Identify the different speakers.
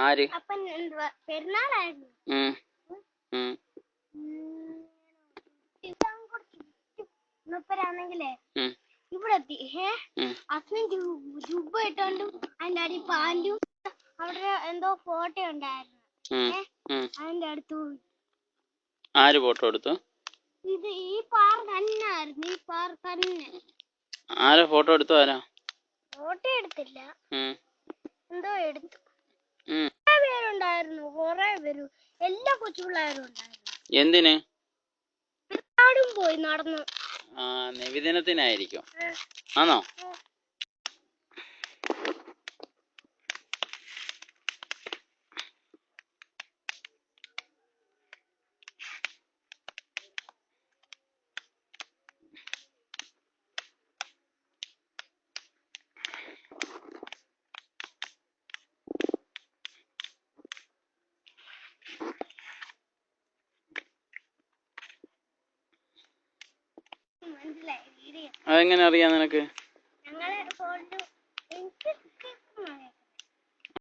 Speaker 1: ആര്?
Speaker 2: അപ്പൻ എന്തുവാ പെരുന്നാളായിരുന്നു. മൂപ്പരാണെങ്കിലേ ഇവിടെ എത്തി. അച്ഛൻ ജുബ്ബ ഇട്ടോണ്ടും അതിന്റെ അടി പാൻറ്റും അവിടെ എന്തോ ഫോട്ടോ ഉണ്ടായിരുന്നു. അതിന്റെ അടുത്ത്
Speaker 1: ആര് ഫോട്ടോ എടുത്തു?
Speaker 2: ഇത് ഈ പാർ തന്നെയായിരുന്നു. ഈ പാർ തന്നെ.
Speaker 1: ആരാ ഫോട്ടോ എടുത്തു? ആരാ
Speaker 2: ഫോട്ടോ എടുത്തില്ല, എന്തോ എടുത്തു. കുറെ പേരുണ്ടായിരുന്നു, കുറെ പേര്, എല്ലാ കൊച്ചുപിള്ളേരും ഉണ്ടായിരുന്നു.
Speaker 1: എന്തിന്?
Speaker 2: എല്ലാവരും പോയി നടന്നു.
Speaker 1: നബിദിനത്തിനായിരിക്കും. ആണോ? അതെങ്ങനെ അറിയാം നിനക്ക്?